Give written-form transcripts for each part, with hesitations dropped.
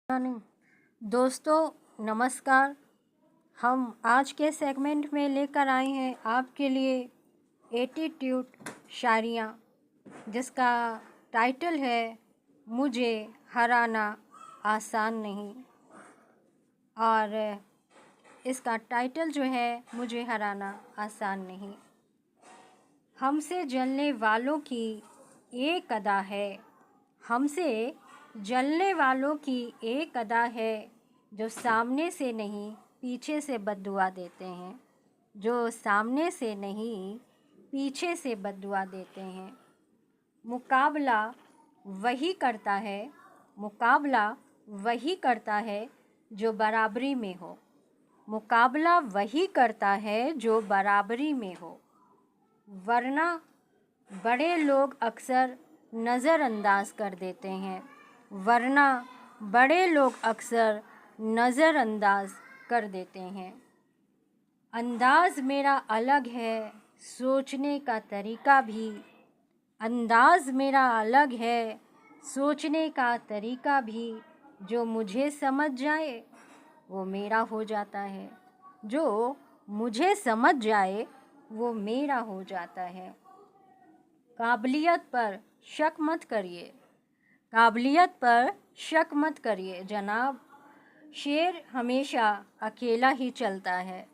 नहीं। दोस्तों नमस्कार। हम आज के सेगमेंट में लेकर आए हैं आपके लिए एटीट्यूड शायरियाँ, जिसका टाइटल है मुझे हराना आसान नहीं। और इसका टाइटल जो है मुझे हराना आसान नहीं। हमसे जलने वालों की एक अदा है, हमसे जलने वालों की एक अदा है, जो सामने से नहीं पीछे से बद्दुआ देते हैं, जो सामने से नहीं पीछे से बद्दुआ देते हैं। मुकाबला वही करता है, मुकाबला वही करता है जो बराबरी में हो, मुकाबला वही करता है जो बराबरी में हो। वरना बड़े लोग अक्सर नज़रअंदाज कर देते हैं, वरना बड़े लोग अक्सर नज़रअंदाज कर देते हैं। अंदाज़ मेरा अलग है, सोचने का तरीका भी, अंदाज़ मेरा अलग है, सोचने का तरीका भी। जो मुझे समझ जाए वो मेरा हो जाता है, जो मुझे समझ जाए वो मेरा हो जाता है। काबिलियत पर शक मत करिए, काबिलियत पर शक मत करिए जनाब। शेर हमेशा अकेला ही चलता है,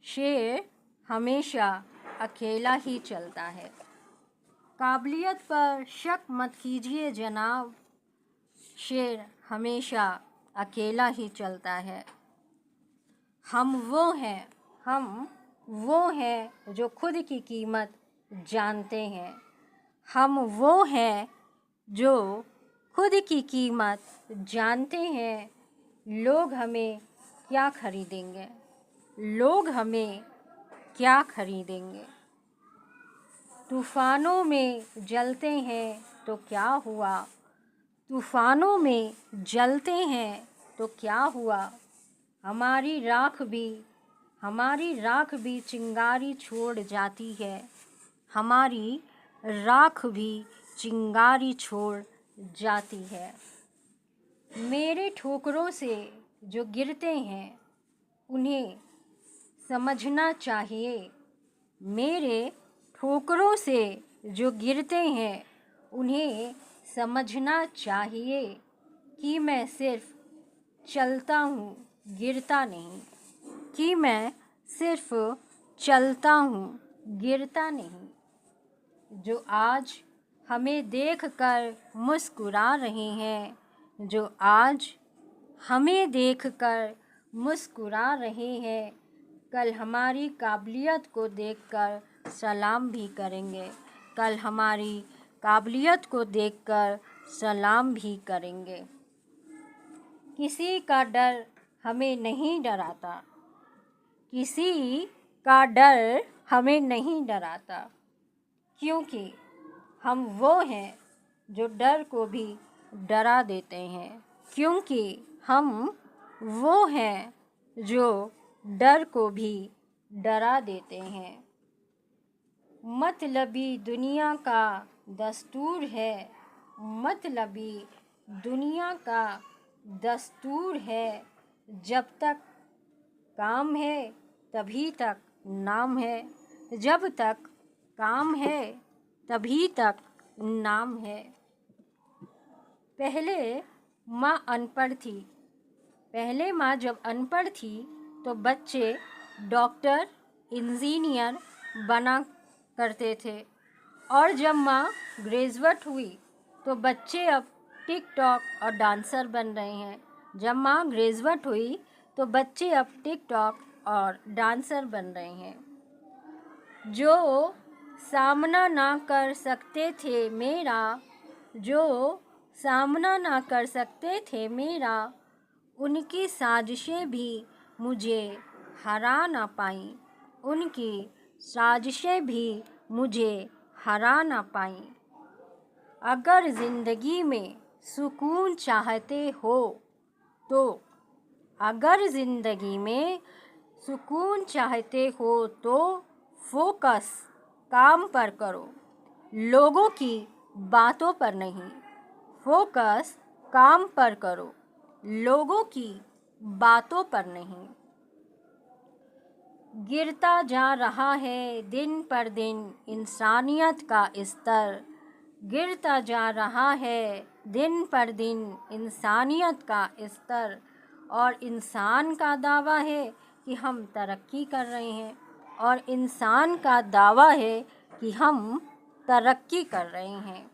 शेर हमेशा अकेला ही चलता है। काबिलियत पर शक मत कीजिए जनाब, शेर हमेशा अकेला ही चलता है। हम वो हैं जो खुद की कीमत जानते हैं, हम वो हैं जो खुद की कीमत जानते हैं। लोग हमें क्या खरीदेंगे, लोग हमें क्या खरीदेंगे। तूफ़ानों में जलते हैं तो क्या हुआ, तूफ़ानों में जलते हैं तो क्या हुआ। हमारी राख भी चिंगारी छोड़ जाती है, हमारी राख भी चिंगारी छोड़ जाती है। मेरे ठोकरों से जो गिरते हैं उन्हें समझना चाहिए, मेरे ठोकरों से जो गिरते हैं उन्हें समझना चाहिए कि मैं सिर्फ चलता हूँ गिरता नहीं, कि मैं सिर्फ चलता हूँ गिरता नहीं। जो आज हमें देखकर मुस्कुरा रहे हैं, जो आज हमें देखकर मुस्कुरा रहे हैं, कल हमारी काबिलियत को देखकर सलाम भी करेंगे, कल हमारी काबिलियत को देखकर सलाम भी करेंगे। किसी का डर हमें नहीं डराता, किसी का डर हमें नहीं डराता, क्योंकि हम वो हैं जो डर को भी डरा देते हैं, क्योंकि हम वो हैं जो डर को भी डरा देते हैं। मतलबी दुनिया का दस्तूर है, मतलबी दुनिया का दस्तूर है, जब तक काम है तभी तक नाम है, जब तक काम है तभी तक नाम है। पहले माँ अनपढ़ थी, पहले माँ जब अनपढ़ थी तो बच्चे डॉक्टर इंजीनियर बना करते थे, और जब माँ ग्रेजुएट हुई तो बच्चे अब टिकटॉक और डांसर बन रहे हैं। जब माँ ग्रेजुएट हुई तो बच्चे अब टिकटॉक और डांसर बन रहे हैं। जो सामना ना कर सकते थे मेरा, जो सामना ना कर सकते थे मेरा, उनकी साजिशें भी मुझे हरा ना पाईं, उनकी साजिशें भी मुझे हरा ना पाईं। अगर ज़िंदगी में सुकून चाहते हो तो, अगर ज़िंदगी में सुकून चाहते हो तो फोकस काम पर करो, लोगों की बातों पर नहीं। फोकस काम पर करो, लोगों की बातों पर नहीं। गिरता जा रहा है दिन पर दिन इंसानियत का स्तर, गिरता जा रहा है दिन पर दिन इंसानियत का स्तर। और इंसान का दावा है कि हम तरक्की कर रहे हैं, और इंसान का दावा है कि हम तरक्की कर रहे हैं।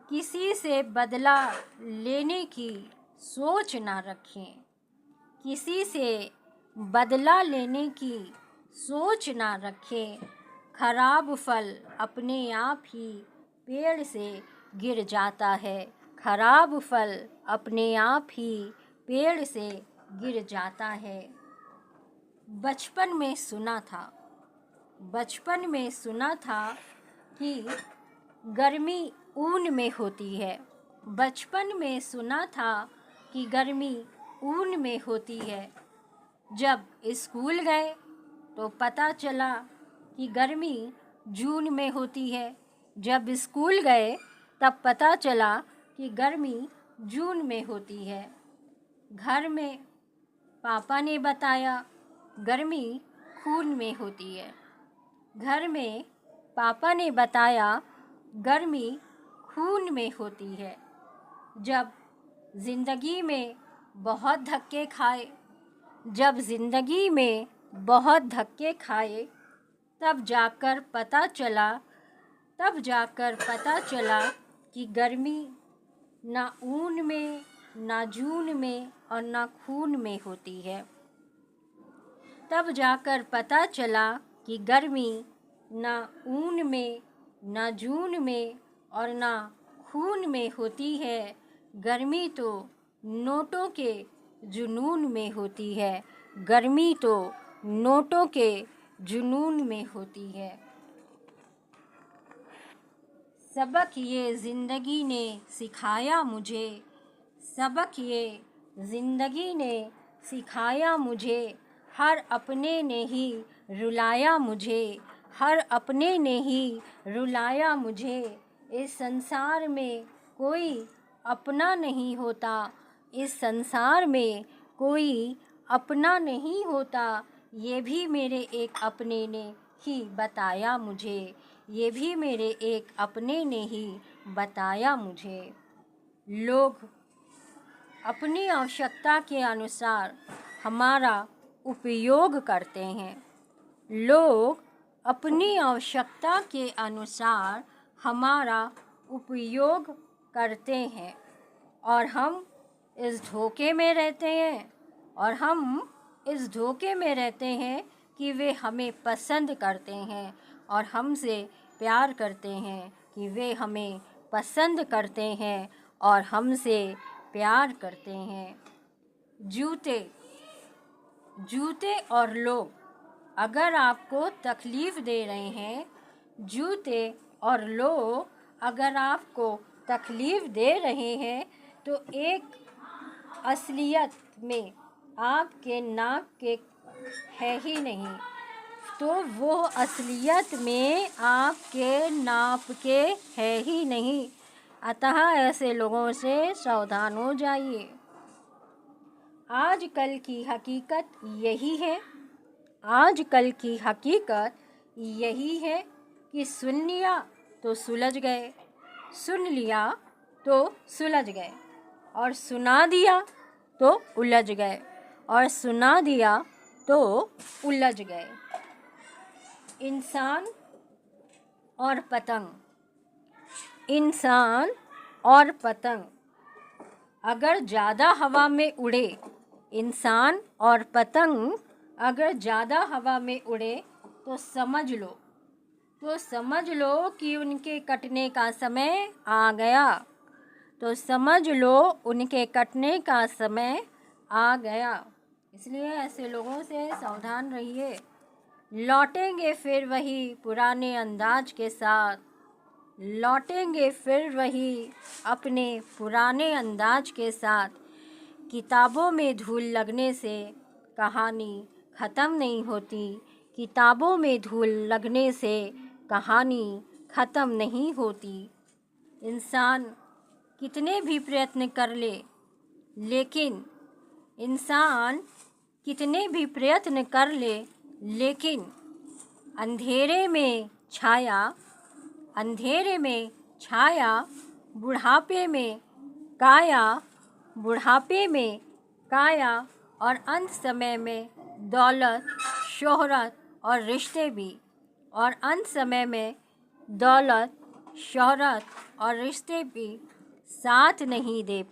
किसी से बदला लेने की सोच ना रखें, किसी से बदला लेने की सोच ना रखें। खराब फल अपने आप ही पेड़ से गिर जाता है, खराब फल अपने आप ही पेड़ से गिर जाता है। बचपन में सुना था कि गर्मी ऊन में होती है। बचपन में सुना था कि गर्मी ऊन में होती है। जब स्कूल गए तो पता चला कि गर्मी जून में होती है। जब स्कूल गए तब पता चला कि गर्मी जून में होती है। घर में पापा ने बताया गर्मी खून में होती है। घर में पापा ने बताया गर्मी खून में होती है। जब ज़िंदगी में बहुत धक्के खाए, जब ज़िंदगी में बहुत धक्के खाए, तब जाकर पता चला कि गर्मी ना ऊन में, ना जून में और ना खून में होती है। तब जाकर पता चला कि गर्मी ना ऊन में, ना जून में और ना खून में होती है। गर्मी तो नोटों के जुनून में होती है, गर्मी तो नोटों के जुनून में होती है। सबक ये ज़िंदगी ने सिखाया मुझे, सबक ये ज़िंदगी ने सिखाया मुझे। हर अपने ने ही रुलाया मुझे, हर अपने ने ही रुलाया मुझे। इस संसार में कोई अपना नहीं होता, इस संसार में कोई अपना नहीं होता। ये भी मेरे एक अपने ने ही बताया मुझे, ये भी मेरे एक अपने ने ही बताया मुझे। लोग अपनी आवश्यकता के अनुसार हमारा उपयोग करते हैं, लोग अपनी आवश्यकता के अनुसार हमारा उपयोग करते हैं, और हम इस धोखे में रहते हैं कि वे हमें पसंद करते हैं, और हमसे प्यार करते हैं कि वे हमें पसंद करते हैं और हमसे प्यार करते हैं। जूते और लोग अगर आपको तकलीफ़ दे रहे हैं, जूते और लोग अगर आपको तकलीफ़ दे रहे हैं, तो एक असलियत में आपके नाप के है ही नहीं, तो वो असलियत में आपके नाप के है ही नहीं। अतः ऐसे लोगों से सावधान हो जाइए। आजकल की हकीकत यही है, आजकल की हकीकत यही है कि सुन लिया तो सुलझ गए, सुन लिया तो सुलझ गए, और सुना दिया तो उलझ गए, और सुना दिया तो उलझ गए। इंसान और पतंग, इंसान और पतंग अगर ज़्यादा हवा में उड़े, इंसान और पतंग अगर ज़्यादा हवा में उड़े तो समझ लो कि उनके कटने का समय आ गया, तो समझ लो उनके कटने का समय आ गया। इसलिए ऐसे लोगों से सावधान रहिए। लौटेंगे फिर वही पुराने अंदाज के साथ, लौटेंगे फिर वही अपने पुराने अंदाज के साथ। किताबों में धूल लगने से कहानी ख़त्म नहीं होती, किताबों में धूल लगने से कहानी ख़त्म नहीं होती। इंसान कितने भी प्रयत्न कर ले, लेकिन इंसान कितने भी प्रयत्न कर ले, लेकिन अंधेरे में छाया बुढ़ापे में काया और अंत समय में दौलत, शोहरत और रिश्ते भी साथ नहीं दे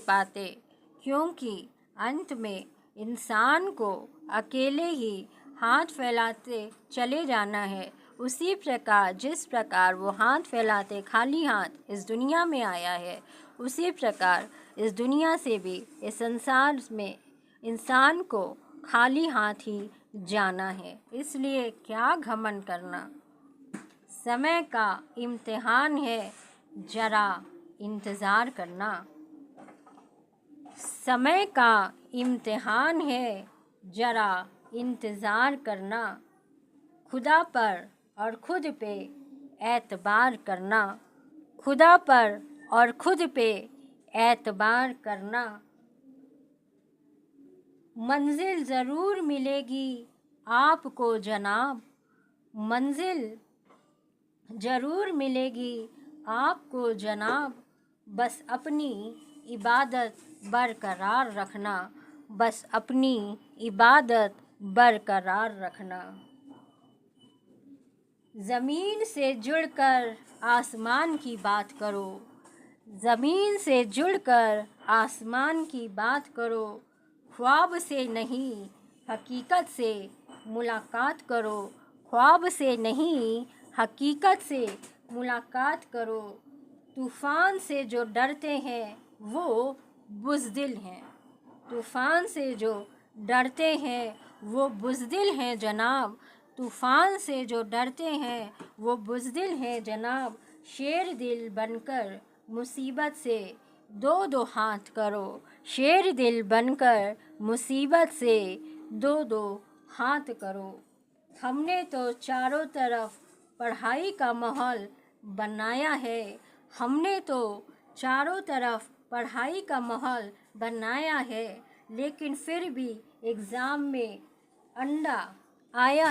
पाते, क्योंकि अंत में इंसान को अकेले ही हाथ फैलाते चले जाना है। उसी प्रकार जिस प्रकार वो हाथ फैलाते खाली हाथ इस दुनिया में आया है, उसी प्रकार इस दुनिया से भी इस संसार में इंसान को खाली हाथ ही जाना है। इसलिए क्या घमंड करना। समय का इम्तिहान है, जरा इंतज़ार करना। समय का इम्तिहान है, जरा इंतज़ार करना। खुदा पर और खुद पे एतबार करना। मंजिल ज़रूर मिलेगी आपको जनाब, बस अपनी इबादत बरकरार रखना। ज़मीन से जुड़कर आसमान की बात करो, ख्वाब से नहीं हकीकत से मुलाकात करो। तूफ़ान से जो डरते हैं वो बुज़दिल हैं जनाब। शेर दिल बनकर मुसीबत से दो हाथ करो। हमने तो चारों तरफ पढ़ाई का माहौल बनाया है, लेकिन फिर भी एग्ज़ाम में अंडा आया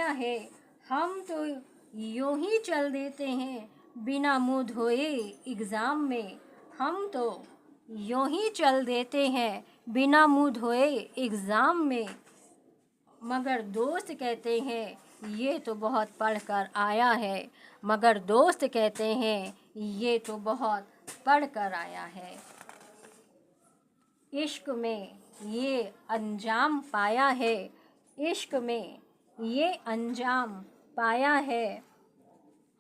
है। हम तो यूं ही चल देते हैं बिना मुँह धोए एग्ज़ाम में, मगर दोस्त कहते हैं ये तो बहुत पढ़ कर आया है। इश्क में ये अंजाम पाया है।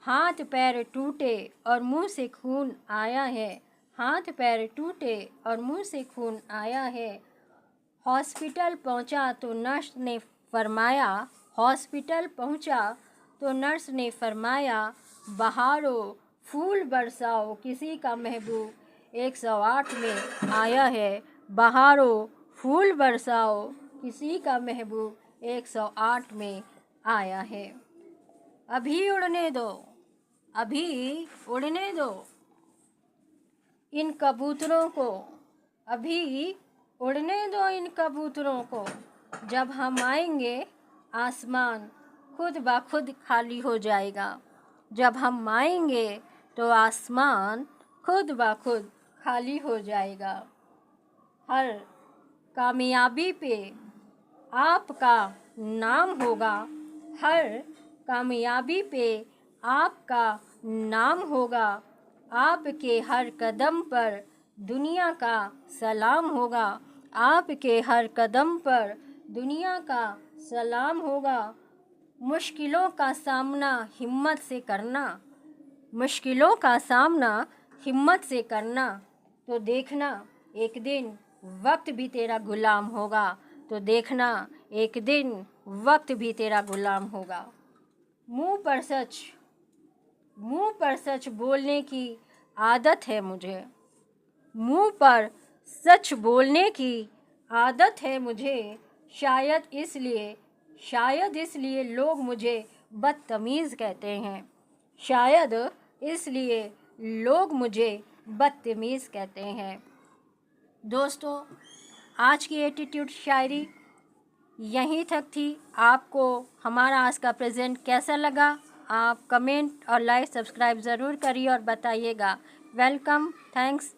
हाथ पैर टूटे और मुंह से खून आया है। हॉस्पिटल पहुंचा तो नर्स ने फरमाया, बहारो फूल बरसाओ, किसी का महबूब 108 में आया है। अभी उड़ने दो इन कबूतरों को, जब हम आएंगे आसमान खुद ब खुद खाली हो जाएगा। हर कामयाबी पे आपका नाम होगा, आपके हर कदम पर दुनिया का सलाम होगा। मुश्किलों का सामना हिम्मत से करना, तो देखना एक दिन वक्त भी तेरा गुलाम होगा। मुंह पर सच बोलने की आदत है मुझे, शायद इसलिए लोग मुझे बदतमीज़ कहते हैं। शायद इसलिए लोग मुझे बदतमीज़ कहते हैं। दोस्तों, आज की एटीट्यूड शायरी यहीं तक थी। आपको हमारा आज का प्रेजेंट कैसा लगा? आप कमेंट और लाइक सब्सक्राइब ज़रूर करिए और बताइएगा। Welcome, thanks.